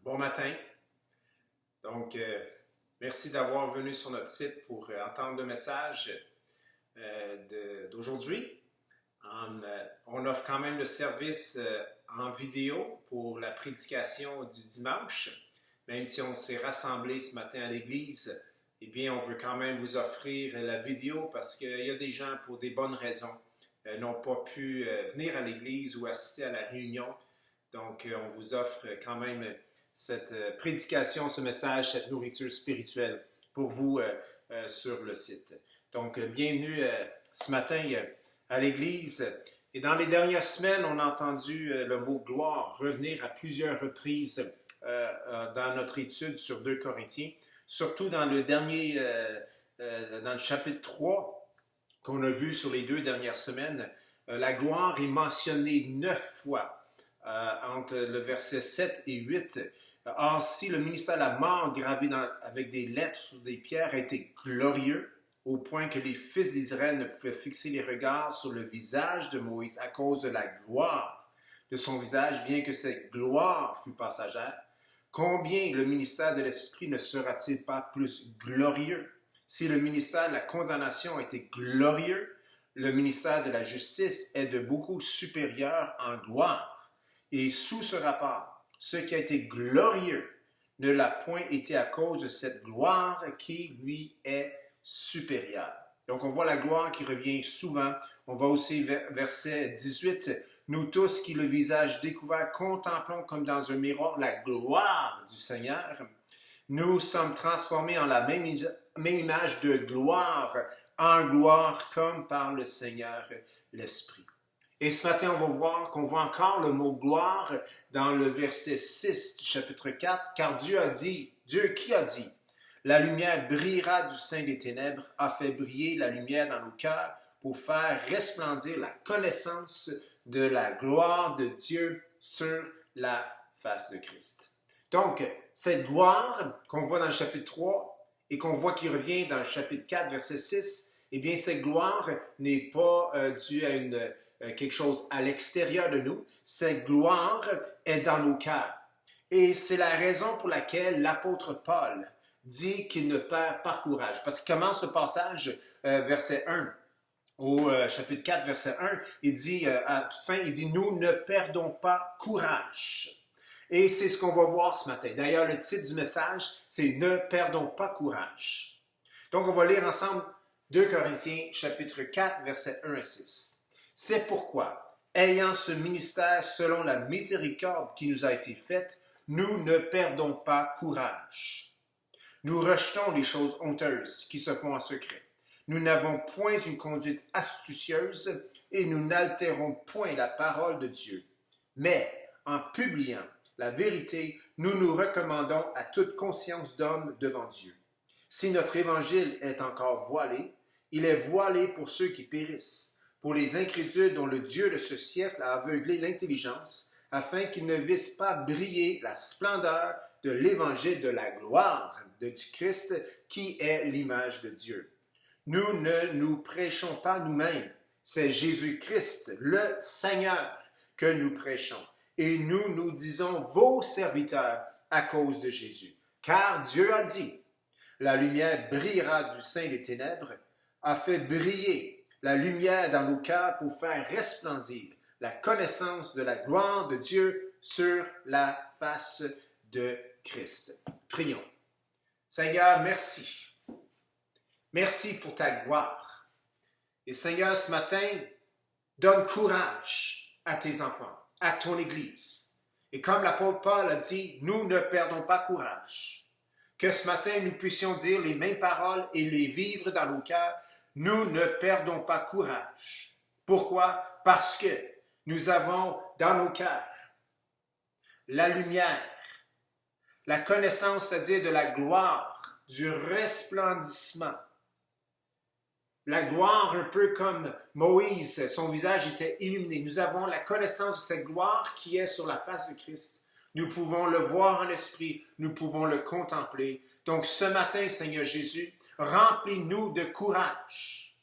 Bon matin. Donc, merci d'avoir venu sur notre site pour entendre le message d'aujourd'hui. On offre quand même le service en vidéo pour la prédication du dimanche. Même si on s'est rassemblés ce matin à l'église, eh bien, on veut quand même vous offrir la vidéo parce qu'il y a des gens, pour des bonnes raisons, n'ont pas pu venir à l'église ou assister à la réunion. Donc, on vous offre quand même cette prédication, ce message, cette nourriture spirituelle pour vous sur le site. Donc, bienvenue ce matin à l'Église. Et dans les dernières semaines, on a entendu le mot gloire revenir à plusieurs reprises dans notre étude sur 2 Corinthiens, surtout dans le dernier, dans le chapitre 3 qu'on a vu sur les 2 dernières semaines. La gloire est mentionnée 9 fois. Entre le verset 7 et 8. Or, si le ministère de la mort gravé avec des lettres sur des pierres a été glorieux, au point que les fils d'Israël ne pouvaient fixer les regards sur le visage de Moïse à cause de la gloire de son visage, bien que cette gloire fût passagère, combien le ministère de l'Esprit ne sera-t-il pas plus glorieux? Si le ministère de la condamnation a été glorieux, le ministère de la justice est de beaucoup supérieur en gloire. Et sous ce rapport, ce qui a été glorieux ne l'a point été à cause de cette gloire qui lui est supérieure. Donc on voit la gloire qui revient souvent. On va aussi verset 18. Nous tous qui le visage découvert contemplons comme dans un miroir la gloire du Seigneur. Nous sommes transformés en la même image de gloire en gloire comme par le Seigneur l'Esprit. Et ce matin, on va voir qu'on voit encore le mot gloire dans le verset 6 du chapitre 4, car Dieu qui a dit, la lumière brillera du sein des ténèbres, a fait briller la lumière dans nos cœurs pour faire resplendir la connaissance de la gloire de Dieu sur la face de Christ. Donc, cette gloire qu'on voit dans le chapitre 3 et qu'on voit qui revient dans le chapitre 4, verset 6, eh bien, cette gloire n'est pas due à quelque chose à l'extérieur de nous. Cette gloire est dans nos cœurs. Et c'est la raison pour laquelle l'apôtre Paul dit qu'il ne perd pas courage. Parce qu'il commence le passage, verset 1, au chapitre 4, verset 1, il dit, à toute fin, il dit, nous ne perdons pas courage. Et c'est ce qu'on va voir ce matin. D'ailleurs, le titre du message, c'est « Ne perdons pas courage ». Donc, on va lire ensemble 2 Corinthiens, chapitre 4, versets 1 à 6. C'est pourquoi, ayant ce ministère selon la miséricorde qui nous a été faite, nous ne perdons pas courage. Nous rejetons les choses honteuses qui se font en secret. Nous n'avons point une conduite astucieuse et nous n'altérons point la parole de Dieu. Mais, en publiant la vérité, nous nous recommandons à toute conscience d'homme devant Dieu. Si notre évangile est encore voilé, il est voilé pour ceux qui périssent, pour les incrédules dont le Dieu de ce siècle a aveuglé l'intelligence, afin qu'ils ne vissent pas briller la splendeur de l'évangile de la gloire du Christ, qui est l'image de Dieu. Nous ne nous prêchons pas nous-mêmes, c'est Jésus-Christ, le Seigneur, que nous prêchons. Et nous disons vos serviteurs à cause de Jésus. Car Dieu a dit, la lumière brillera du sein des ténèbres, a fait briller la lumière dans nos cœurs pour faire resplendir la connaissance de la gloire de Dieu sur la face de Christ. Prions. Seigneur, merci. Merci pour ta gloire. Et Seigneur, ce matin, donne courage à tes enfants, à ton Église. Et comme l'apôtre Paul a dit, nous ne perdons pas courage. Que ce matin, nous puissions dire les mêmes paroles et les vivre dans nos cœurs. Nous ne perdons pas courage. Pourquoi? Parce que nous avons dans nos cœurs la lumière, la connaissance, c'est-à-dire de la gloire, du resplendissement. La gloire, un peu comme Moïse, son visage était illuminé. Nous avons la connaissance de cette gloire qui est sur la face de Christ. Nous pouvons le voir en esprit, nous pouvons le contempler. Donc ce matin, Seigneur Jésus, remplis-nous de courage.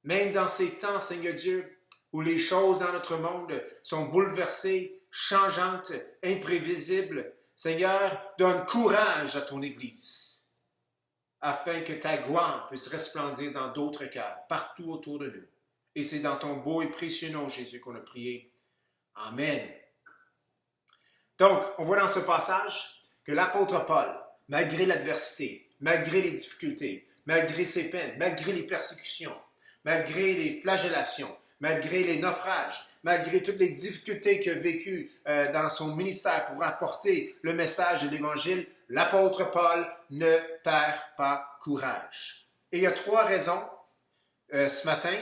Même dans ces temps, Seigneur Dieu, où les choses dans notre monde sont bouleversées, changeantes, imprévisibles, Seigneur, donne courage à ton Église, afin que ta gloire puisse resplendir dans d'autres cœurs, partout autour de nous. Et c'est dans ton beau et précieux nom, Jésus, qu'on a prié. Amen. Donc, on voit dans ce passage que l'apôtre Paul, malgré l'adversité, malgré les difficultés, malgré ses peines, malgré les persécutions, malgré les flagellations, malgré les naufrages, malgré toutes les difficultés qu'il a vécues dans son ministère pour apporter le message de l'Évangile, l'apôtre Paul ne perd pas courage. Et il y a 3 raisons ce matin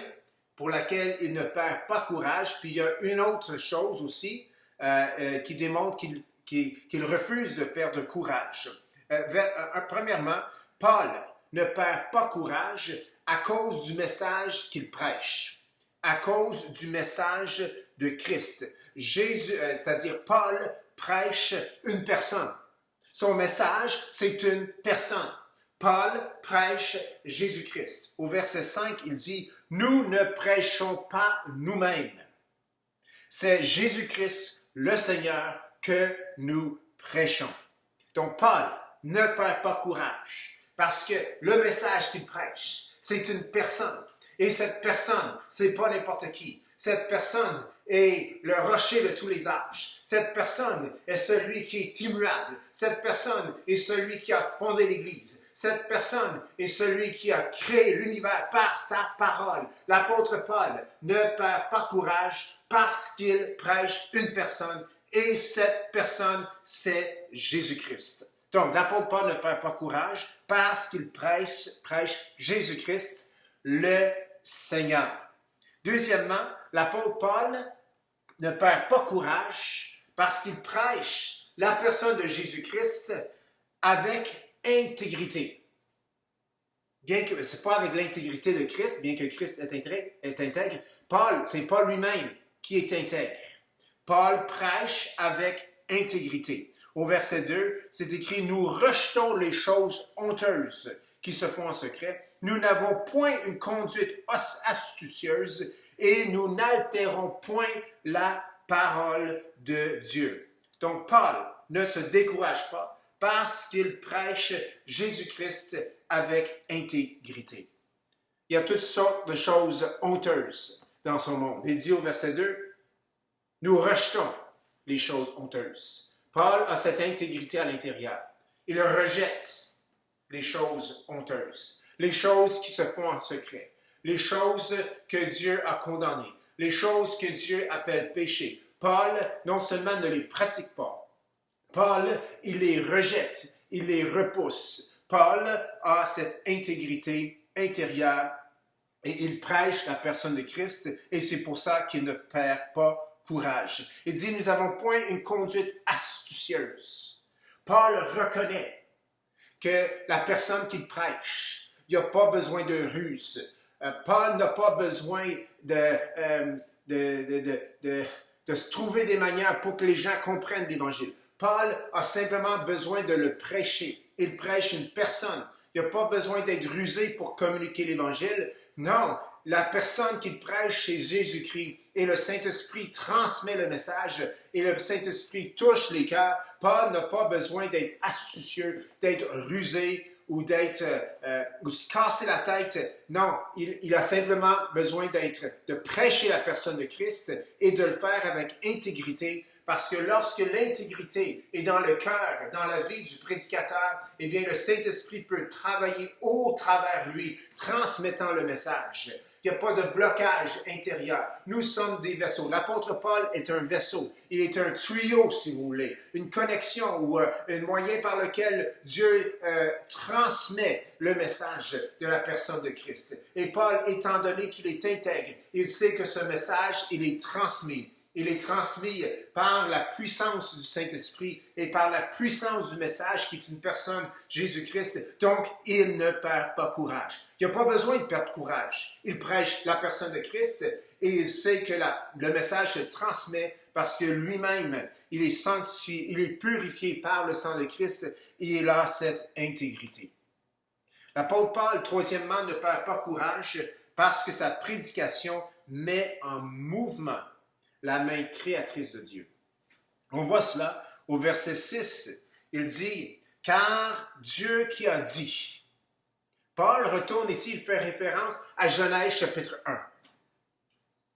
pour laquelle il ne perd pas courage. Puis il y a une autre chose aussi qui démontre qu'il refuse de perdre courage. Premièrement, Paul ne perd pas courage à cause du message qu'il prêche, à cause du message de Christ. Jésus, c'est-à-dire Paul prêche une personne. Son message, c'est une personne. Paul prêche Jésus-Christ. Au verset 5, il dit « Nous ne prêchons pas nous-mêmes. C'est Jésus-Christ, le Seigneur, que nous prêchons. » Donc Paul ne perd pas courage parce que le message qu'il prêche, c'est une personne. Et cette personne, c'est pas n'importe qui. Cette personne est le rocher de tous les âges. Cette personne est celui qui est immuable. Cette personne est celui qui a fondé l'Église. Cette personne est celui qui a créé l'univers par sa parole. L'apôtre Paul ne perd pas courage parce qu'il prêche une personne et cette personne, c'est Jésus-Christ. Donc, l'apôtre Paul ne perd pas courage parce qu'il prêche Jésus-Christ, le Seigneur. Deuxièmement, l'apôtre Paul ne perd pas courage parce qu'il prêche la personne de Jésus-Christ avec intégrité. Bien que ce n'est pas avec l'intégrité de Christ, bien que Christ est intègre, Paul, c'est pas lui-même qui est intègre. Paul prêche avec intégrité. Au verset 2, c'est écrit « Nous rejetons les choses honteuses qui se font en secret. Nous n'avons point une conduite astucieuse et nous n'altérons point la parole de Dieu. » Donc Paul ne se décourage pas parce qu'il prêche Jésus-Christ avec intégrité. Il y a toutes sortes de choses honteuses dans son monde. Il dit au verset 2, « Nous rejetons les choses honteuses. » Paul a cette intégrité à l'intérieur. Il rejette les choses honteuses, les choses qui se font en secret, les choses que Dieu a condamnées, les choses que Dieu appelle péché. Paul, non seulement ne les pratique pas, Paul, il les rejette, il les repousse. Paul a cette intégrité intérieure et il prêche la personne de Christ et c'est pour ça qu'il ne perd pas courage. Il dit, nous n'avons point une conduite astucieuse. Paul reconnaît que la personne qu'il prêche, il n'y a pas besoin de ruse. Paul n'a pas besoin de se trouver des manières pour que les gens comprennent l'Évangile. Paul a simplement besoin de le prêcher. Il prêche une personne. Il n'a pas besoin d'être rusé pour communiquer l'Évangile. Non, la personne qu'il prêche, c'est Jésus-Christ. Et le Saint-Esprit transmet le message et le Saint-Esprit touche les cœurs. Paul n'a pas besoin d'être astucieux, d'être rusé ou ou se casser la tête. Non, il a simplement besoin de prêcher la personne de Christ et de le faire avec intégrité. Parce que lorsque l'intégrité est dans le cœur, dans la vie du prédicateur, eh bien le Saint-Esprit peut travailler au travers lui, transmettant le message. Il n'y a pas de blocage intérieur. Nous sommes des vaisseaux. L'apôtre Paul est un vaisseau. Il est un tuyau, si vous voulez, une connexion ou un moyen par lequel Dieu transmet le message de la personne de Christ. Et Paul, étant donné qu'il est intègre, il sait que ce message, il est transmis. Il est transmis par la puissance du Saint-Esprit et par la puissance du message qui est une personne, Jésus-Christ. Donc, il ne perd pas courage. Il n'a pas besoin de perdre courage. Il prêche la personne de Christ et il sait que le message se transmet parce que lui-même, il est sanctifié, il est purifié par le sang de Christ et il a cette intégrité. L'apôtre Paul, troisièmement, ne perd pas courage parce que sa prédication met en mouvement la main créatrice de Dieu. On voit cela au verset 6, il dit « Car Dieu qui a dit ». Paul retourne ici, il fait référence à Genèse chapitre 1,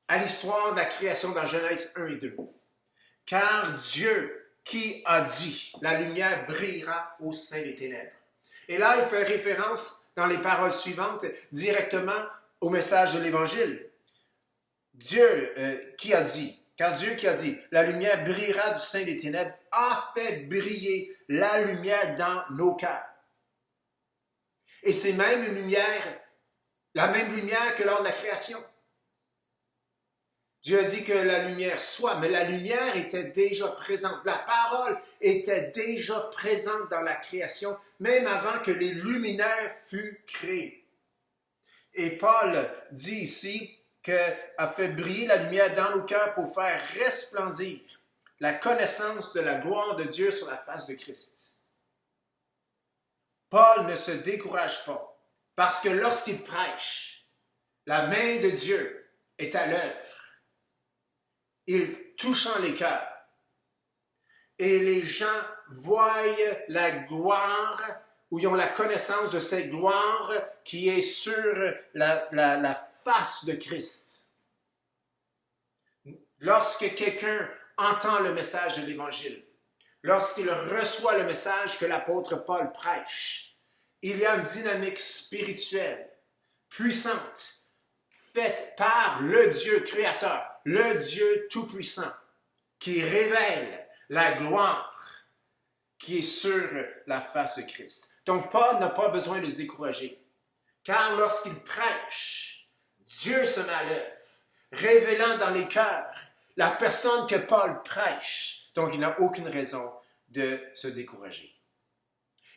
à l'histoire de la création dans Genèse 1 et 2. « Car Dieu qui a dit, la lumière brillera au sein des ténèbres. » Et là, il fait référence dans les paroles suivantes directement au message de l'Évangile. Dieu qui a dit, car Dieu qui a dit, la lumière brillera du sein des ténèbres, a fait briller la lumière dans nos cœurs. Et c'est même une lumière, la même lumière que lors de la création. Dieu a dit que la lumière soit, mais la lumière était déjà présente. La parole était déjà présente dans la création, même avant que les luminaires fussent créés. Et Paul dit ici qu'a fait briller la lumière dans nos cœurs pour faire resplendir la connaissance de la gloire de Dieu sur la face de Christ. Paul ne se décourage pas, parce que lorsqu'il prêche, la main de Dieu est à l'œuvre. Il touchant les cœurs. Et les gens voient la gloire, ou ils ont la connaissance de cette gloire qui est sur la face de Christ. Lorsque quelqu'un entend le message de l'Évangile, lorsqu'il reçoit le message que l'apôtre Paul prêche, il y a une dynamique spirituelle, puissante, faite par le Dieu créateur, le Dieu tout-puissant, qui révèle la gloire qui est sur la face de Christ. Donc Paul n'a pas besoin de se décourager, car lorsqu'il prêche, Dieu se met à l'œuvre, révélant dans les cœurs la personne que Paul prêche. Donc il n'a aucune raison de se décourager.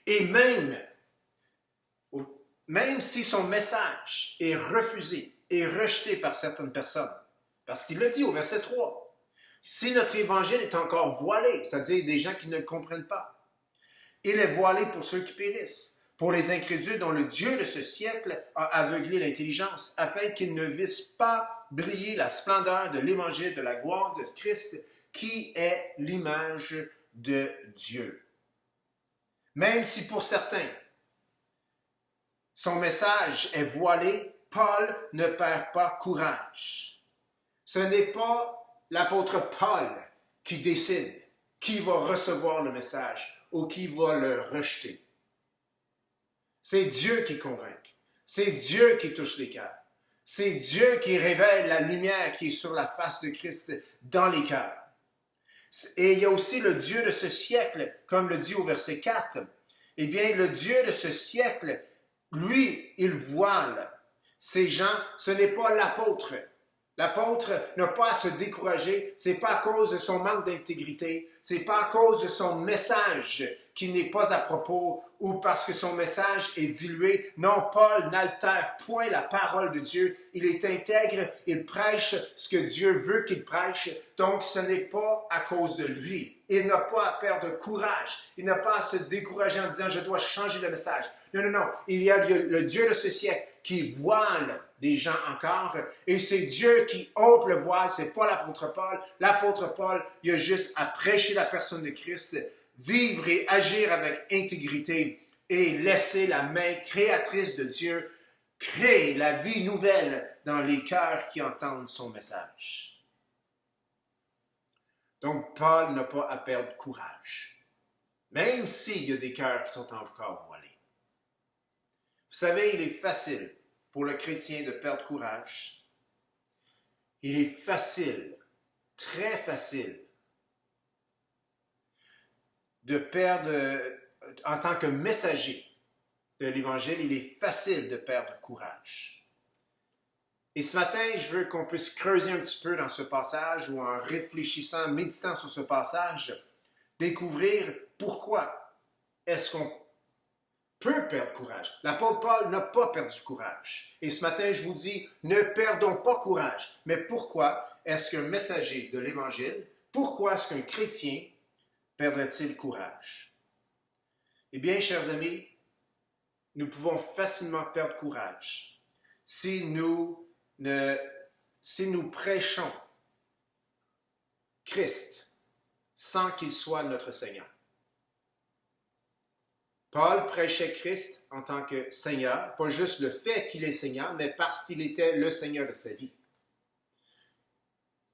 Et même si son message est refusé et rejeté par certaines personnes, parce qu'il le dit au verset 3, si notre évangile est encore voilé, c'est-à-dire des gens qui ne le comprennent pas, il est voilé pour ceux qui périssent, pour les incrédules dont le Dieu de ce siècle a aveuglé l'intelligence, afin qu'ils ne vissent pas briller la splendeur de l'évangile de la gloire de Christ, qui est l'image de Dieu. Même si pour certains, son message est voilé, Paul ne perd pas courage. Ce n'est pas l'apôtre Paul qui décide qui va recevoir le message ou qui va le rejeter. C'est Dieu qui convainc. C'est Dieu qui touche les cœurs. C'est Dieu qui révèle la lumière qui est sur la face de Christ dans les cœurs. Et il y a aussi le Dieu de ce siècle, comme le dit au verset 4. Eh bien, le Dieu de ce siècle, lui, il voile ces gens. Ce n'est pas l'apôtre. L'apôtre n'a pas à se décourager, c'est pas à cause de son manque d'intégrité, c'est pas à cause de son message qui n'est pas à propos ou parce que son message est dilué. Non, Paul n'altère point la parole de Dieu, il est intègre, il prêche ce que Dieu veut qu'il prêche, donc ce n'est pas à cause de lui. Il n'a pas à perdre courage, il n'a pas à se décourager en disant « je dois changer de message ». Non, non, non, il y a le Dieu de ce siècle qui voile des gens encore, et c'est Dieu qui ôte le voile, c'est pas l'apôtre Paul. L'apôtre Paul, il a juste à prêcher la personne de Christ, vivre et agir avec intégrité et laisser la main créatrice de Dieu créer la vie nouvelle dans les cœurs qui entendent son message. Donc Paul n'a pas à perdre courage, même s'il y a des cœurs qui sont encore voilés. Vous savez, il est facile pour le chrétien de perdre courage. Il est facile, très facile, de perdre, en tant que messager de l'Évangile, il est facile de perdre courage. Et ce matin, je veux qu'on puisse creuser un petit peu dans ce passage ou en réfléchissant, en méditant sur ce passage, découvrir pourquoi est-ce qu'on peut perdre courage. L'apôtre Paul n'a pas perdu courage. Et ce matin, je vous dis, ne perdons pas courage. Mais pourquoi est-ce qu'un messager de l'Évangile, pourquoi est-ce qu'un chrétien perdrait-il courage? Eh bien, chers amis, nous pouvons facilement perdre courage si nous prêchons Christ, sans qu'il soit notre Seigneur. Paul prêchait Christ en tant que Seigneur, pas juste le fait qu'il est Seigneur, mais parce qu'il était le Seigneur de sa vie.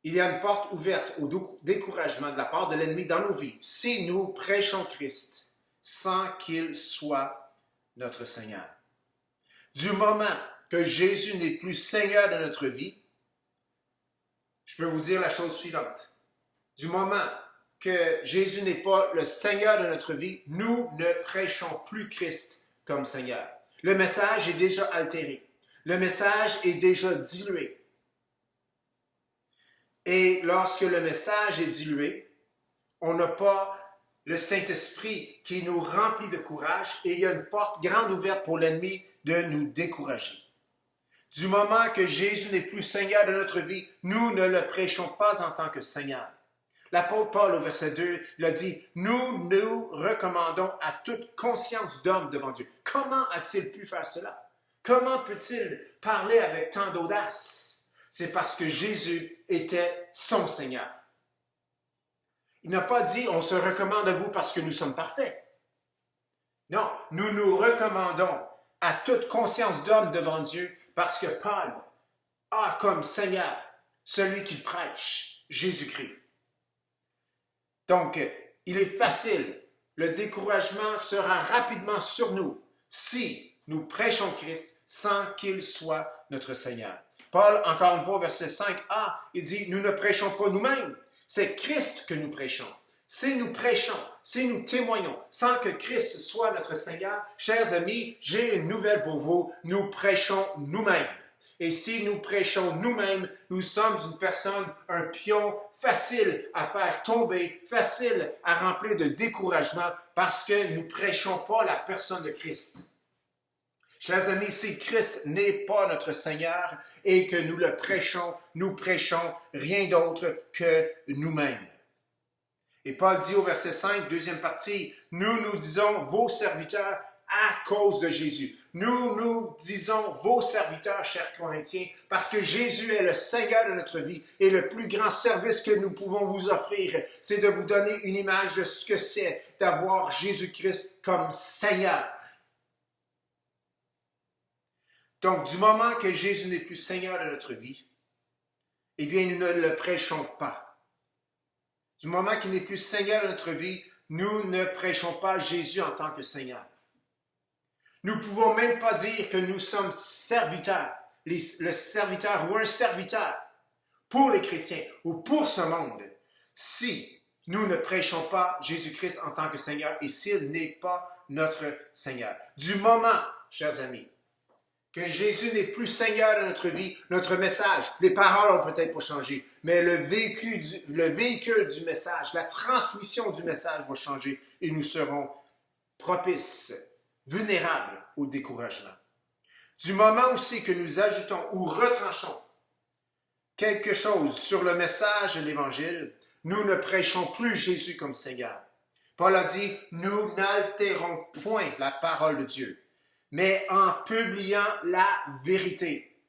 Il y a une porte ouverte au découragement de la part de l'ennemi dans nos vies si nous prêchons Christ sans qu'il soit notre Seigneur. Du moment que Jésus n'est plus Seigneur de notre vie, je peux vous dire la chose suivante. Du moment que Jésus n'est pas le Seigneur de notre vie, nous ne prêchons plus Christ comme Seigneur. Le message est déjà altéré. Le message est déjà dilué. Et lorsque le message est dilué, on n'a pas le Saint-Esprit qui nous remplit de courage et il y a une porte grande ouverte pour l'ennemi de nous décourager. Du moment que Jésus n'est plus Seigneur de notre vie, nous ne le prêchons pas en tant que Seigneur. L'apôtre Paul, au verset 2, il a dit « Nous nous recommandons à toute conscience d'homme devant Dieu. » Comment a-t-il pu faire cela? Comment peut-il parler avec tant d'audace? C'est parce que Jésus était son Seigneur. Il n'a pas dit « On se recommande à vous parce que nous sommes parfaits. » Non, nous nous recommandons à toute conscience d'homme devant Dieu parce que Paul a comme Seigneur celui qui prêche, Jésus-Christ. Donc, il est facile, le découragement sera rapidement sur nous si nous prêchons Christ sans qu'il soit notre Seigneur. Paul, encore une fois, au verset 5a, il dit « Nous ne prêchons pas nous-mêmes, c'est Christ que nous prêchons. » Si nous prêchons, si nous témoignons sans que Christ soit notre Seigneur, chers amis, j'ai une nouvelle pour vous, nous prêchons nous-mêmes. Et si nous prêchons nous-mêmes, nous sommes une personne, un pion facile à faire tomber, facile à remplir de découragement parce que nous ne prêchons pas la personne de Christ. Chers amis, si Christ n'est pas notre Seigneur et que nous le prêchons, nous prêchons rien d'autre que nous-mêmes. Et Paul dit au verset 5, deuxième partie, « Nous nous disons vos serviteurs à cause de Jésus. » Nous nous disons vos serviteurs, chers Corinthiens, parce que Jésus est le Seigneur de notre vie et le plus grand service que nous pouvons vous offrir, c'est de vous donner une image de ce que c'est d'avoir Jésus-Christ comme Seigneur. Donc, du moment que Jésus n'est plus Seigneur de notre vie, eh bien, nous ne le prêchons pas. Du moment qu'il n'est plus Seigneur de notre vie, nous ne prêchons pas Jésus en tant que Seigneur. Nous ne pouvons même pas dire que nous sommes serviteurs, le serviteur ou un serviteur pour les chrétiens ou pour ce monde, si nous ne prêchons pas Jésus-Christ en tant que Seigneur et s'il n'est pas notre Seigneur. Du moment, chers amis, que Jésus n'est plus Seigneur de notre vie, notre message, les paroles ont peut-être pas changé, mais le véhicule du message, la transmission du message va changer et nous serons propices, vulnérables au découragement. Du moment aussi que nous ajoutons ou retranchons quelque chose sur le message de l'Évangile, nous ne prêchons plus Jésus comme Seigneur. Paul a dit, nous n'altérons point la parole de Dieu, mais en publiant la vérité.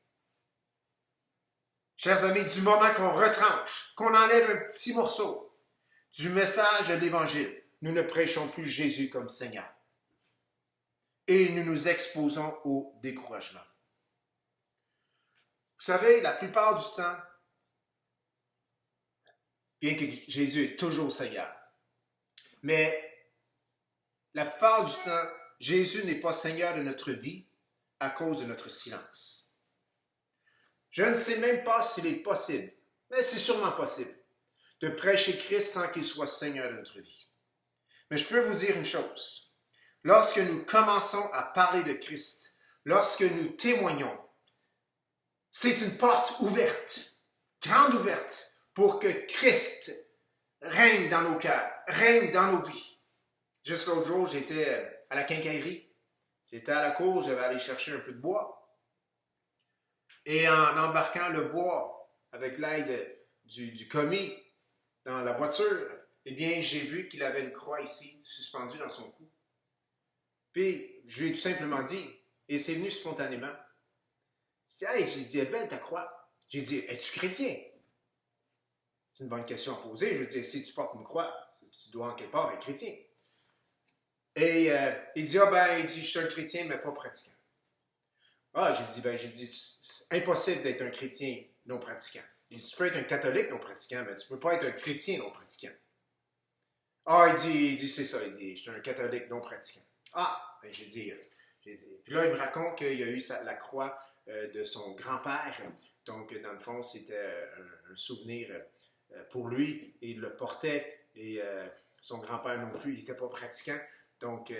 Chers amis, du moment qu'on retranche, qu'on enlève un petit morceau du message de l'Évangile, nous ne prêchons plus Jésus comme Seigneur. Et nous nous exposons au découragement. Vous savez, la plupart du temps, bien que Jésus est toujours Seigneur, mais la plupart du temps, Jésus n'est pas Seigneur de notre vie à cause de notre silence. Je ne sais même pas s'il est possible, mais c'est sûrement possible, de prêcher Christ sans qu'il soit Seigneur de notre vie. Mais je peux vous dire une chose. Lorsque nous commençons à parler de Christ, lorsque nous témoignons, c'est une porte ouverte, grande ouverte, pour que Christ règne dans nos cœurs, règne dans nos vies. Juste l'autre jour, j'étais à la quincaillerie. J'étais à la cour, j'avais allé chercher un peu de bois. Et en embarquant le bois avec l'aide du commis dans la voiture, eh bien, j'ai vu qu'il avait une croix ici, suspendue dans son cou. Puis, je lui ai tout simplement dit, et c'est venu spontanément. J'ai dit, elle est belle ta croix. J'ai dit, es-tu chrétien? C'est une bonne question à poser. Je veux dire, si tu portes une croix, tu dois en quelque part être chrétien. Et il dit, il dit, je suis un chrétien, mais pas pratiquant. Ah, j'ai dit, c'est impossible d'être un chrétien non pratiquant. Il dit, tu peux être un catholique non pratiquant, mais tu ne peux pas être un chrétien non pratiquant. Ah, il dit, c'est ça, il dit, je suis un catholique non pratiquant. Ah, j'ai dit. Puis là, il me raconte qu'il a eu la croix de son grand-père. Donc, dans le fond, c'était un souvenir pour lui. Et il le portait. Et son grand-père non plus, il n'était pas pratiquant. Donc,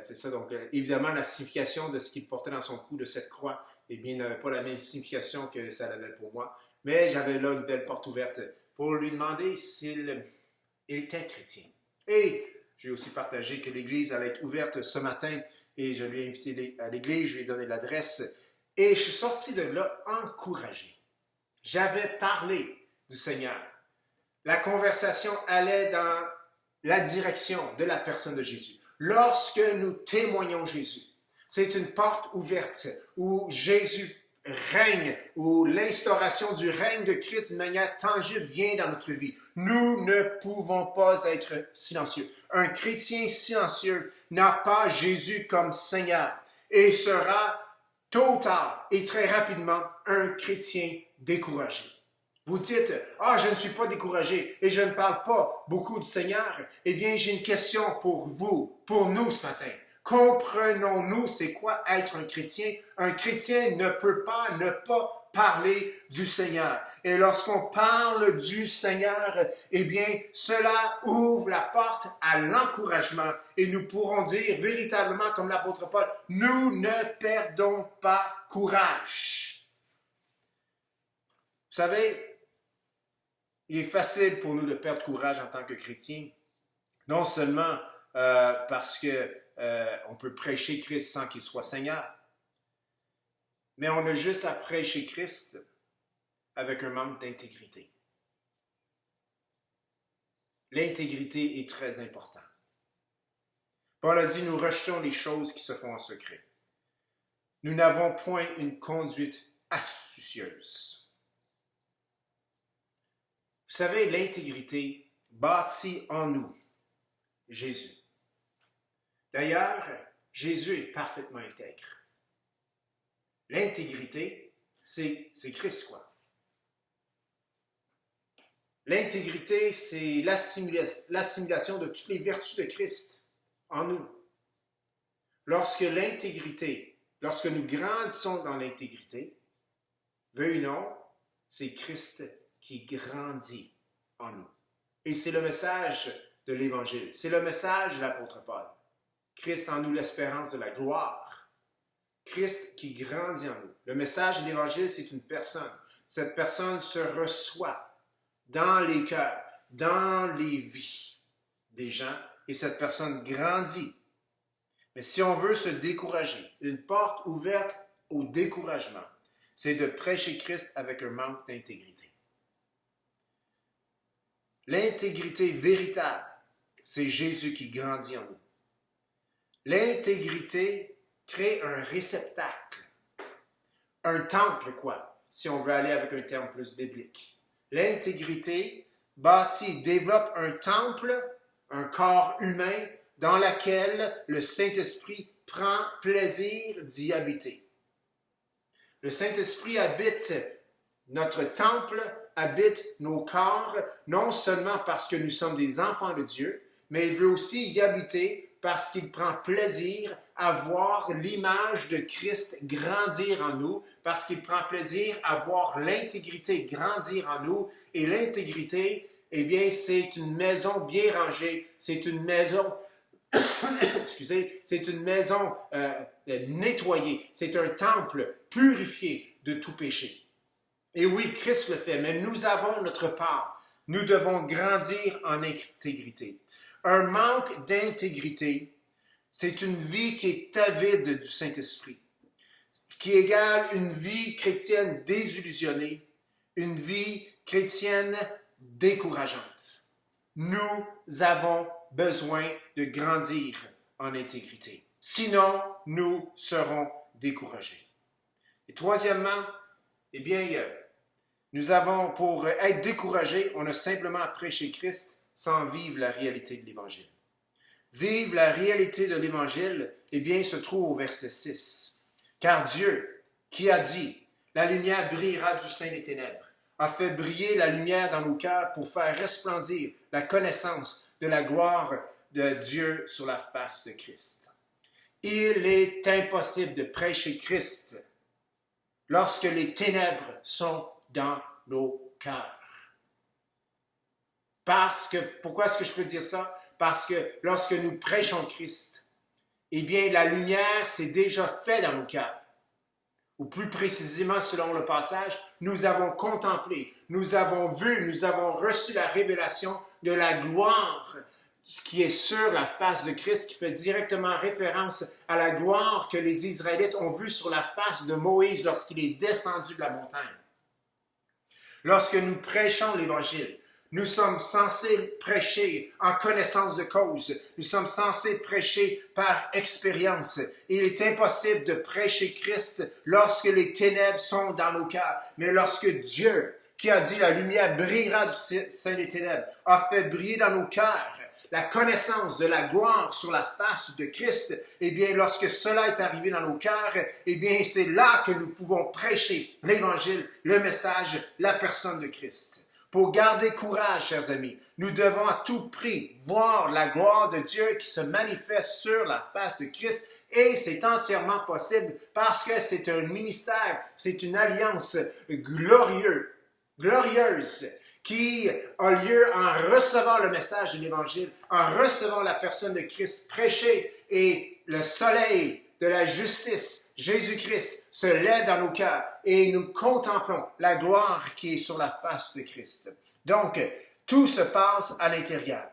c'est ça. Donc, évidemment, la signification de ce qu'il portait dans son cou, de cette croix, eh bien, n'avait pas la même signification que ça l'avait pour moi. Mais j'avais là une belle porte ouverte pour lui demander s'il était chrétien. Et j'ai aussi partagé que l'Église allait être ouverte ce matin et je lui ai invité à l'Église, je lui ai donné l'adresse et je suis sorti de là encouragé. J'avais parlé du Seigneur. La conversation allait dans la direction de la personne de Jésus. Lorsque nous témoignons Jésus, c'est une porte ouverte où Jésus règne, où l'instauration du règne de Christ d'une manière tangible vient dans notre vie. Nous ne pouvons pas être silencieux. Un chrétien silencieux n'a pas Jésus comme Seigneur et sera tôt ou tard et très rapidement un chrétien découragé. Vous dites, je ne suis pas découragé et je ne parle pas beaucoup du Seigneur. Eh bien, j'ai une question pour vous, pour nous ce matin. Comprenons-nous c'est quoi être un chrétien? Un chrétien ne peut pas ne pas parler du Seigneur. Et lorsqu'on parle du Seigneur, eh bien, cela ouvre la porte à l'encouragement. Et nous pourrons dire véritablement, comme l'apôtre Paul, nous ne perdons pas courage. Vous savez, il est facile pour nous de perdre courage en tant que chrétiens, non seulement parce que on peut prêcher Christ sans qu'il soit Seigneur, mais on a juste à prêcher Christ avec un manque d'intégrité. L'intégrité est très importante. Paul a dit, nous rejetons les choses qui se font en secret. Nous n'avons point une conduite astucieuse. Vous savez, l'intégrité bâtit en nous Jésus. D'ailleurs, Jésus est parfaitement intègre. L'intégrité, c'est Christ, quoi. L'intégrité, c'est l'assimilation de toutes les vertus de Christ en nous. Lorsque nous grandissons dans l'intégrité, veuille ou non, c'est Christ qui grandit en nous. Et c'est le message de l'Évangile. C'est le message de l'apôtre Paul. Christ en nous, l'espérance de la gloire. Christ qui grandit en nous. Le message de l'Évangile, c'est une personne. Cette personne se reçoit dans les cœurs, dans les vies des gens, et cette personne grandit. Mais si on veut se décourager, une porte ouverte au découragement, c'est de prêcher Christ avec un manque d'intégrité. L'intégrité véritable, c'est Jésus qui grandit en nous. L'intégrité crée un réceptacle, un temple, quoi, si on veut aller avec un terme plus biblique. L'intégrité développe un temple, un corps humain, dans lequel le Saint-Esprit prend plaisir d'y habiter. Le Saint-Esprit habite notre temple, habite nos corps, non seulement parce que nous sommes des enfants de Dieu, mais il veut aussi y habiter parce qu'il prend plaisir à voir l'image de Christ grandir en nous, parce qu'il prend plaisir à voir l'intégrité grandir en nous. Et l'intégrité, eh bien, c'est une maison bien rangée, c'est une maison, c'est une maison nettoyée, c'est un temple purifié de tout péché. Et oui, Christ le fait, mais nous avons notre part. Nous devons grandir en intégrité. Un manque d'intégrité, c'est une vie qui est avide du Saint-Esprit, qui égale une vie chrétienne désillusionnée, une vie chrétienne décourageante. Nous avons besoin de grandir en intégrité. Sinon, nous serons découragés. Et troisièmement, eh bien, nous avons, pour être découragés, on a simplement à prêcher Christ sans vivre la réalité de l'Évangile. Vivre la réalité de l'Évangile, eh bien, se trouve au verset 6. Car Dieu, qui a dit, la lumière brillera du sein des ténèbres, a fait briller la lumière dans nos cœurs pour faire resplendir la connaissance de la gloire de Dieu sur la face de Christ. Il est impossible de prêcher Christ lorsque les ténèbres sont dans nos cœurs. Pourquoi est-ce que je peux dire ça? Parce que lorsque nous prêchons Christ, eh bien, la lumière s'est déjà faite dans nos cœurs. Ou plus précisément, selon le passage, nous avons contemplé, nous avons vu, nous avons reçu la révélation de la gloire qui est sur la face de Christ, qui fait directement référence à la gloire que les Israélites ont vue sur la face de Moïse lorsqu'il est descendu de la montagne. Lorsque nous prêchons l'Évangile, nous sommes censés prêcher en connaissance de cause. Nous sommes censés prêcher par expérience. Il est impossible de prêcher Christ lorsque les ténèbres sont dans nos cœurs. Mais lorsque Dieu, qui a dit la lumière brillera du sein des ténèbres, a fait briller dans nos cœurs la connaissance de la gloire sur la face de Christ, eh bien, lorsque cela est arrivé dans nos cœurs, eh bien, c'est là que nous pouvons prêcher l'Évangile, le message, la personne de Christ. Pour garder courage, chers amis, nous devons à tout prix voir la gloire de Dieu qui se manifeste sur la face de Christ et c'est entièrement possible parce que c'est un ministère, c'est une alliance glorieuse qui a lieu en recevant le message de l'Évangile, en recevant la personne de Christ prêchée et le soleil de la justice, Jésus-Christ, se lève dans nos cœurs et nous contemplons la gloire qui est sur la face de Christ. Donc, tout se passe à l'intérieur.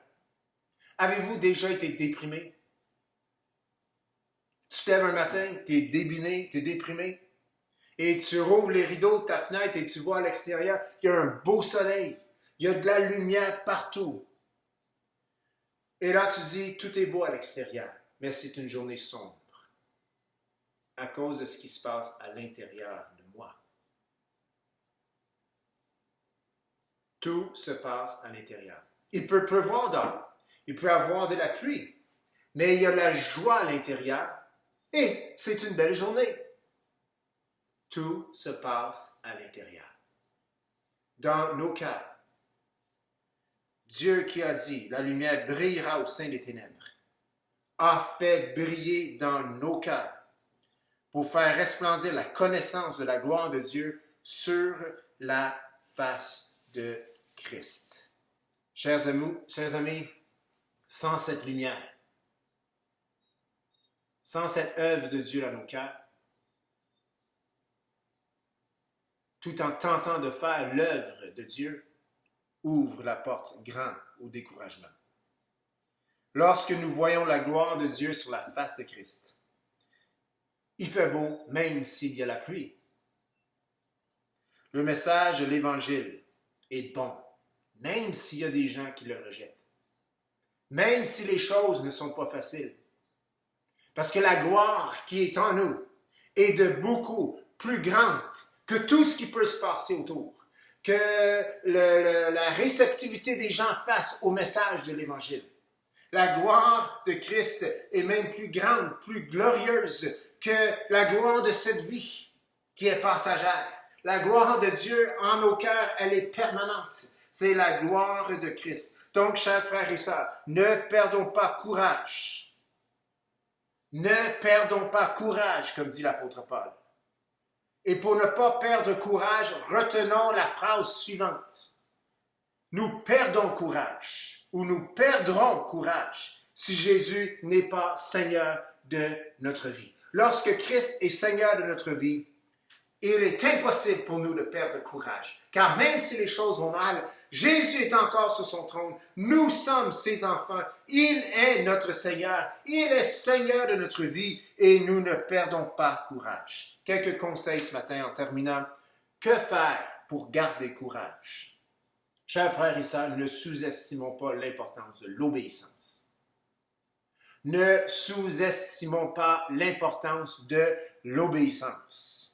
Avez-vous déjà été déprimé? Tu te lèves un matin, tu es débiné, tu es déprimé, et tu rouvres les rideaux de ta fenêtre et tu vois à l'extérieur, il y a un beau soleil, il y a de la lumière partout. Et là, tu dis, tout est beau à l'extérieur, mais c'est une journée sombre à cause de ce qui se passe à l'intérieur de moi. Tout se passe à l'intérieur. Il peut pleuvoir dehors, il peut y avoir de la pluie, mais il y a la joie à l'intérieur et c'est une belle journée. Tout se passe à l'intérieur. Dans nos cœurs, Dieu qui a dit, la lumière brillera au sein des ténèbres, a fait briller dans nos cœurs pour faire resplendir la connaissance de la gloire de Dieu sur la face de Christ. Chers amis, sans cette lumière, sans cette œuvre de Dieu dans nos cœurs, tout en tentant de faire l'œuvre de Dieu, ouvre la porte grand au découragement. Lorsque nous voyons la gloire de Dieu sur la face de Christ, il fait beau même s'il y a la pluie. Le message de l'Évangile est bon, même s'il y a des gens qui le rejettent. Même si les choses ne sont pas faciles. Parce que la gloire qui est en nous est de beaucoup plus grande que tout ce qui peut se passer autour. Que la réceptivité des gens face au message de l'Évangile. La gloire de Christ est même plus grande, plus glorieuse que la gloire de cette vie qui est passagère. La gloire de Dieu en nos cœurs, elle est permanente. C'est la gloire de Christ. Donc, chers frères et sœurs, ne perdons pas courage. Ne perdons pas courage, comme dit l'apôtre Paul. Et pour ne pas perdre courage, retenons la phrase suivante. Nous perdons courage, ou nous perdrons courage, si Jésus n'est pas Seigneur de notre vie. Lorsque Christ est Seigneur de notre vie, il est impossible pour nous de perdre courage. Car même si les choses vont mal, Jésus est encore sur son trône. Nous sommes ses enfants. Il est notre Seigneur. Il est Seigneur de notre vie et nous ne perdons pas courage. Quelques conseils ce matin en terminant. Que faire pour garder courage? Chers frères et sœurs, ne sous-estimons pas l'importance de l'obéissance. Ne sous-estimons pas l'importance de l'obéissance.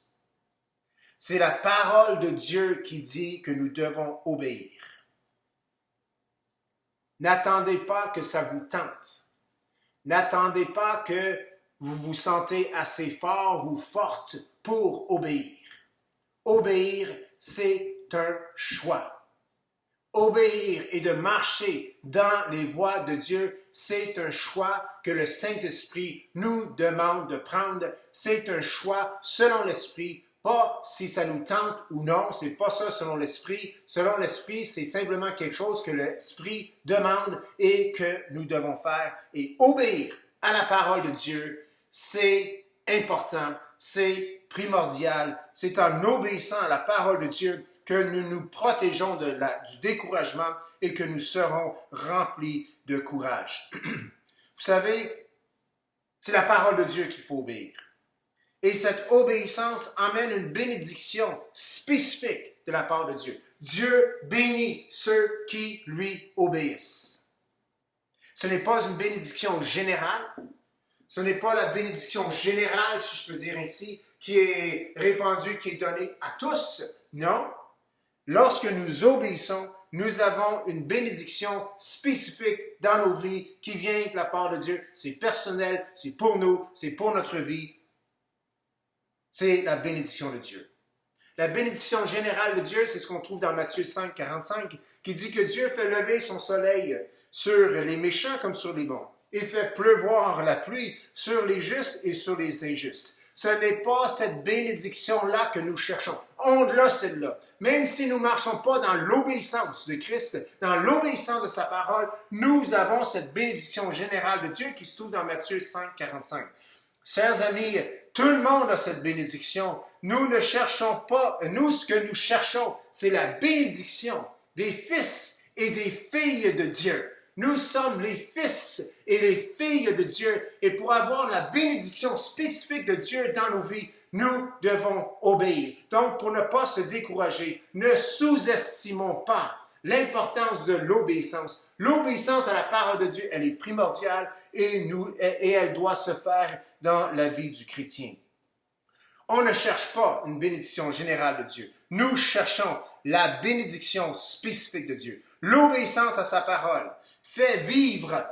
C'est la parole de Dieu qui dit que nous devons obéir. N'attendez pas que ça vous tente. N'attendez pas que vous vous sentez assez fort ou forte pour obéir. Obéir, c'est un choix. Obéir et de marcher dans les voies de Dieu, c'est un choix que le Saint-Esprit nous demande de prendre. C'est un choix selon l'Esprit, pas si ça nous tente ou non, c'est pas ça selon l'Esprit. Selon l'Esprit, c'est simplement quelque chose que l'Esprit demande et que nous devons faire. Et obéir à la parole de Dieu, c'est important, c'est primordial. C'est en obéissant à la parole de Dieu que nous nous protégeons du découragement et que nous serons remplis de courage. Vous savez, c'est la parole de Dieu qu'il faut obéir. Et cette obéissance amène une bénédiction spécifique de la part de Dieu. Dieu bénit ceux qui lui obéissent. Ce n'est pas une bénédiction générale. Ce n'est pas la bénédiction générale, si je peux dire ainsi, qui est répandue, qui est donnée à tous. Non. Lorsque nous obéissons, nous avons une bénédiction spécifique dans nos vies qui vient de la part de Dieu. C'est personnel, c'est pour nous, c'est pour notre vie. C'est la bénédiction de Dieu. La bénédiction générale de Dieu, c'est ce qu'on trouve dans Matthieu 5, 45, qui dit que Dieu fait lever son soleil sur les méchants comme sur les bons. Il fait pleuvoir la pluie sur les justes et sur les injustes. Ce n'est pas cette bénédiction-là que nous cherchons. On l'a celle-là. Même si nous ne marchons pas dans l'obéissance de Christ, dans l'obéissance de sa parole, nous avons cette bénédiction générale de Dieu qui se trouve dans Matthieu 5, 45. Chers amis, tout le monde a cette bénédiction. Nous ne cherchons pas, nous ce que nous cherchons, c'est la bénédiction des fils et des filles de Dieu. Nous sommes les fils et les filles de Dieu et pour avoir la bénédiction spécifique de Dieu dans nos vies, nous devons obéir. Donc, pour ne pas se décourager, ne sous-estimons pas l'importance de l'obéissance. L'obéissance à la parole de Dieu, elle est primordiale et elle doit se faire dans la vie du chrétien. On ne cherche pas une bénédiction générale de Dieu. Nous cherchons la bénédiction spécifique de Dieu. L'obéissance à sa parole fait vivre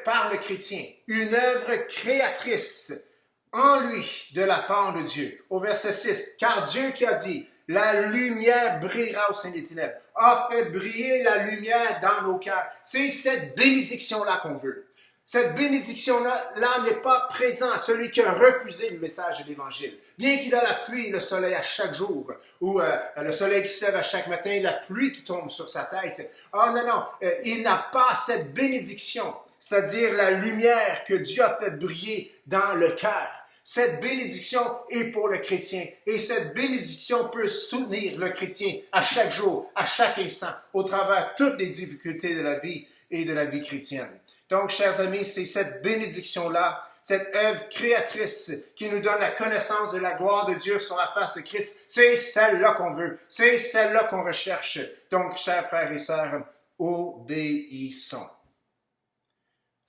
par le chrétien une œuvre créatrice en lui de la part de Dieu. Au verset 6, car Dieu qui a dit, la lumière brillera au sein des ténèbres, a fait briller la lumière dans nos cœurs. C'est cette bénédiction-là qu'on veut. Cette bénédiction-là n'est pas présente à celui qui a refusé le message de l'Évangile. Bien qu'il a la pluie et le soleil à chaque jour, ou le soleil qui se lève à chaque matin et la pluie qui tombe sur sa tête. Non, il n'a pas cette bénédiction, c'est-à-dire la lumière que Dieu a fait briller dans le cœur. Cette bénédiction est pour le chrétien et cette bénédiction peut soutenir le chrétien à chaque jour, à chaque instant, au travers de toutes les difficultés de la vie et de la vie chrétienne. Donc, chers amis, c'est cette bénédiction-là, cette œuvre créatrice qui nous donne la connaissance de la gloire de Dieu sur la face de Christ. C'est celle-là qu'on veut. C'est celle-là qu'on recherche. Donc, chers frères et sœurs, obéissons.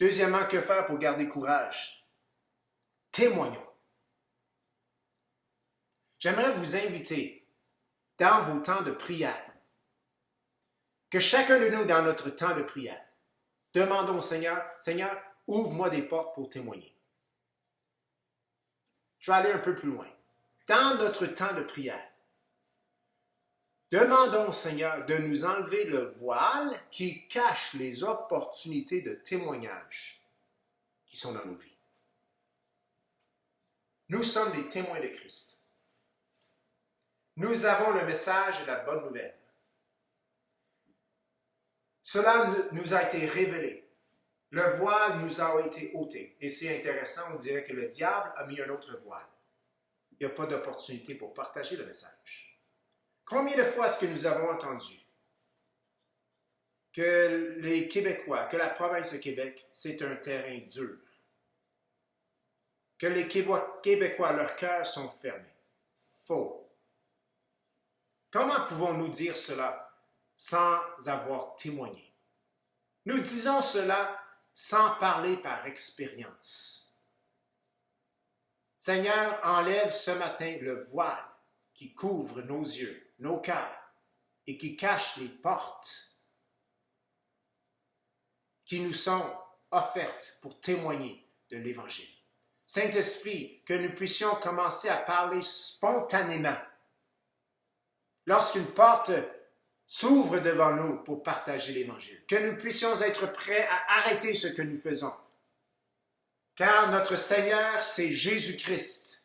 Deuxièmement, que faire pour garder courage? Témoignons. J'aimerais vous inviter dans vos temps de prière, que chacun de nous, dans notre temps de prière, demandons au Seigneur, Seigneur, ouvre-moi des portes pour témoigner. Je vais aller un peu plus loin. Dans notre temps de prière, demandons au Seigneur de nous enlever le voile qui cache les opportunités de témoignage qui sont dans nos vies. Nous sommes des témoins de Christ. Nous avons le message de la bonne nouvelle. Cela nous a été révélé. Le voile nous a été ôté. Et c'est intéressant, on dirait que le diable a mis un autre voile. Il n'y a pas d'opportunité pour partager le message. Combien de fois est-ce que nous avons entendu que les Québécois, que la province de Québec, c'est un terrain dur? Que les Québécois, leurs cœurs sont fermés? Faux. Comment pouvons-nous dire cela sans avoir témoigné? Nous disons cela sans parler par expérience. Seigneur, enlève ce matin le voile qui couvre nos yeux, nos cœurs et qui cache les portes qui nous sont offertes pour témoigner de l'Évangile. Saint-Esprit, que nous puissions commencer à parler spontanément. Lorsqu'une porte s'ouvre devant nous pour partager l'Évangile, que nous puissions être prêts à arrêter ce que nous faisons. Car notre Seigneur, c'est Jésus-Christ.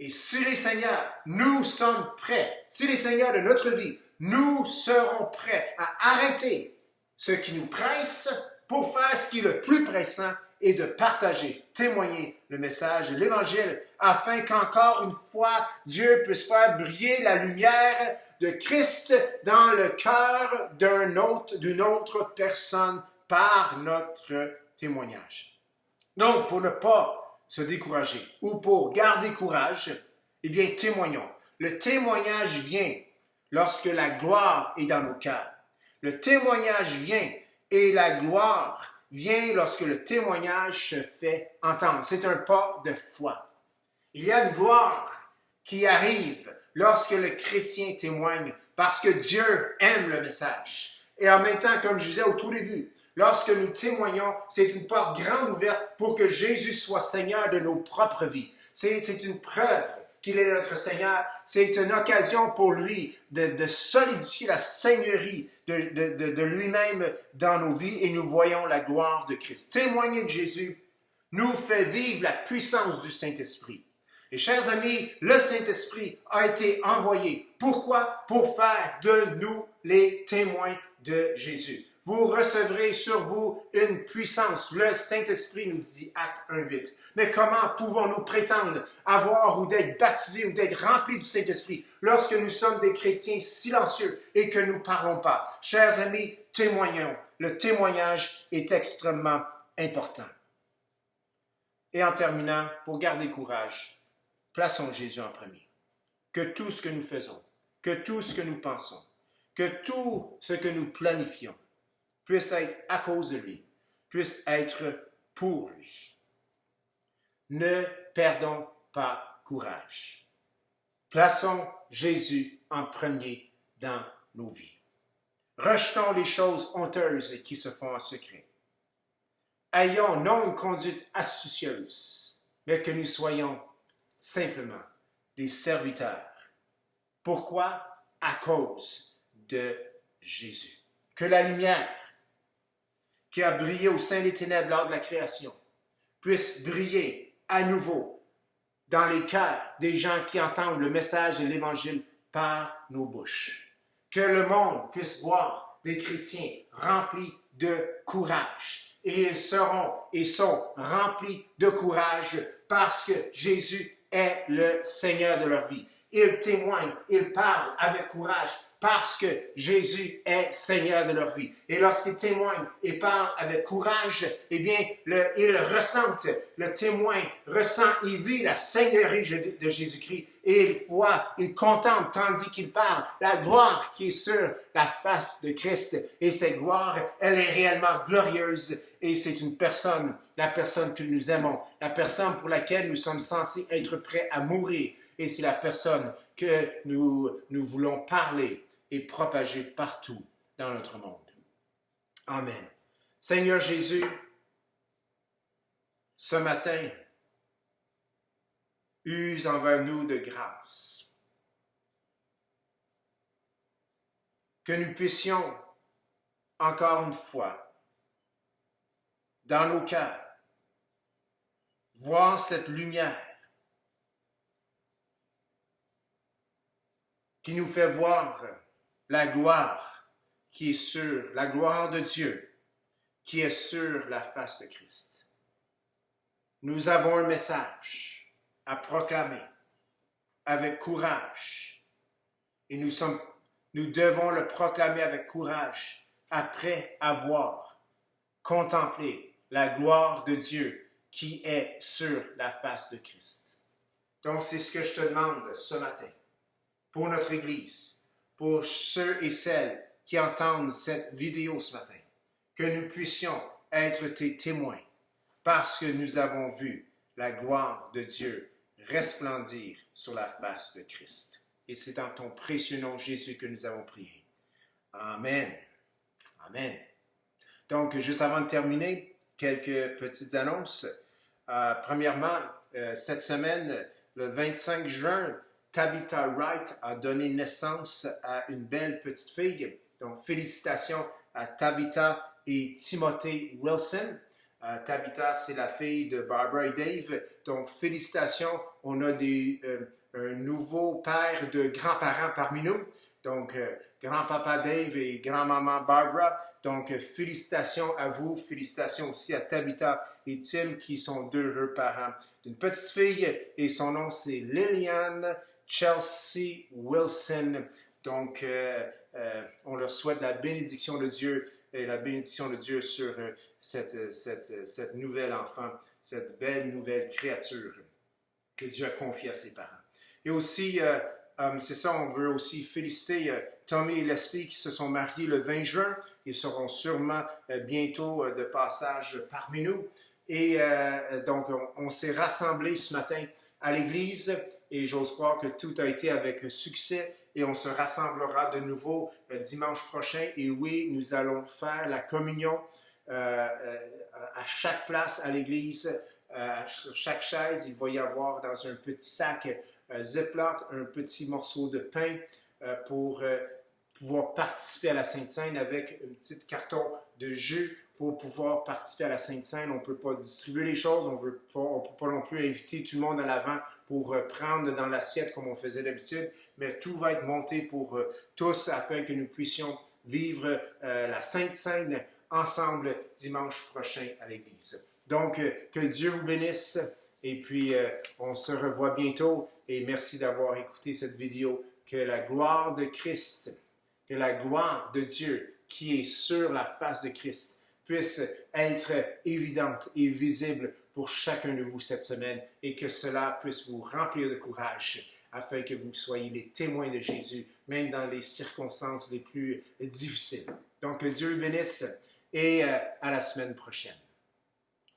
Et s'il est Seigneur, nous sommes prêts. S'il est Seigneur de notre vie, nous serons prêts à arrêter ce qui nous presse pour faire ce qui est le plus pressant et de partager, témoigner le message de l'Évangile afin qu'encore une fois, Dieu puisse faire briller la lumière de Christ dans le cœur d'une autre personne par notre témoignage. Donc, pour ne pas se décourager ou pour garder courage, eh bien, témoignons. Le témoignage vient lorsque la gloire est dans nos cœurs. Le témoignage vient et la gloire vient lorsque le témoignage se fait entendre. C'est un pas de foi. Il y a une gloire qui arrive lorsque le chrétien témoigne parce que Dieu aime le message. Et en même temps, comme je disais au tout début, lorsque nous témoignons, c'est une porte grande ouverte pour que Jésus soit Seigneur de nos propres vies. C'est une preuve qu'il est notre Seigneur. C'est une occasion pour lui de solidifier la seigneurie de lui-même dans nos vies et nous voyons la gloire de Christ. Témoigner de Jésus nous fait vivre la puissance du Saint-Esprit. Et chers amis, le Saint-Esprit a été envoyé. Pourquoi? Pour faire de nous les témoins de Jésus. Vous recevrez sur vous une puissance. Le Saint-Esprit nous dit Acte 1:8. Mais comment pouvons-nous prétendre avoir ou d'être baptisés ou d'être remplis du Saint-Esprit lorsque nous sommes des chrétiens silencieux et que nous ne parlons pas? Chers amis, témoignons. Le témoignage est extrêmement important. Et en terminant, pour garder courage, plaçons Jésus en premier. Que tout ce que nous faisons, que tout ce que nous pensons, que tout ce que nous planifions puisse être à cause de lui, puisse être pour lui. Ne perdons pas courage. Plaçons Jésus en premier dans nos vies. Rejetons les choses honteuses qui se font en secret. Ayons non une conduite astucieuse, mais que nous soyons simplement des serviteurs. Pourquoi? À cause de Jésus. Que la lumière qui a brillé au sein des ténèbres lors de la création puisse briller à nouveau dans les cœurs des gens qui entendent le message de l'Évangile par nos bouches. Que le monde puisse voir des chrétiens remplis de courage. Et ils seront et sont remplis de courage parce que Jésus est le Seigneur de leur vie. Ils témoignent, ils parlent avec courage parce que Jésus est Seigneur de leur vie. Et lorsqu'ils témoignent et parlent avec courage, eh bien, ils ressentent, le témoin ressent, il vit la seigneurie de Jésus-Christ et il voit, il contemple, tandis qu'il parle, la gloire qui est sur la face de Christ. Et cette gloire, elle est réellement glorieuse et c'est une personne, la personne que nous aimons, la personne pour laquelle nous sommes censés être prêts à mourir. Et c'est la personne que nous voulons parler et propager partout dans notre monde. Amen. Seigneur Jésus, ce matin, use envers nous de grâce. Que nous puissions, encore une fois, dans nos cœurs, voir cette lumière qui nous fait voir la gloire qui est sur, la gloire de Dieu qui est sur la face de Christ. Nous avons un message à proclamer avec courage et nous devons le proclamer avec courage après avoir contemplé la gloire de Dieu qui est sur la face de Christ. Donc c'est ce que je te demande ce matin. Pour notre Église, pour ceux et celles qui entendent cette vidéo ce matin, que nous puissions être tes témoins parce que nous avons vu la gloire de Dieu resplendir sur la face de Christ. Et c'est dans ton précieux nom, Jésus, que nous avons prié. Amen. Amen. Donc, juste avant de terminer, quelques petites annonces. Premièrement, cette semaine, le 25 juin, Tabitha Wright a donné naissance à une belle petite fille. Donc, félicitations à Tabitha et Timothée Wilson. Tabitha, c'est la fille de Barbara et Dave. Donc, félicitations. On a un nouveau père de grands-parents parmi nous. Donc, grand-papa Dave et grand-maman Barbara. Donc, félicitations à vous. Félicitations aussi à Tabitha et Tim, qui sont deux heureux parents d'une petite fille. Et son nom, c'est Lillian Chelsea Wilson. Donc, on leur souhaite la bénédiction de Dieu et la bénédiction de Dieu sur cette nouvelle enfant, cette belle nouvelle créature que Dieu a confiée à ses parents. Et aussi, c'est ça, on veut aussi féliciter Tommy et Leslie qui se sont mariés le 20 juin. Ils seront sûrement bientôt de passage parmi nous. Et donc, on s'est rassemblés ce matin à l'église et j'ose croire que tout a été avec succès et on se rassemblera de nouveau dimanche prochain. Et oui, nous allons faire la communion à chaque place à l'église, sur chaque chaise. Il va y avoir dans un petit sac Ziploc un petit morceau de pain pour pouvoir participer à la Sainte Seine avec un petit carton de jus pour pouvoir participer à la Sainte Seine. On ne peut pas distribuer les choses, on ne peut pas non plus inviter tout le monde à l'avant pour prendre dans l'assiette comme on faisait d'habitude, mais tout va être monté pour tous afin que nous puissions vivre la Sainte Seine ensemble dimanche prochain à l'église. Donc, que Dieu vous bénisse et puis on se revoit bientôt et merci d'avoir écouté cette vidéo. Que la gloire de Christ, que la gloire de Dieu qui est sur la face de Christ puisse être évidente et visible pour chacun de vous cette semaine et que cela puisse vous remplir de courage afin que vous soyez les témoins de Jésus, même dans les circonstances les plus difficiles. Donc, que Dieu bénisse et à la semaine prochaine.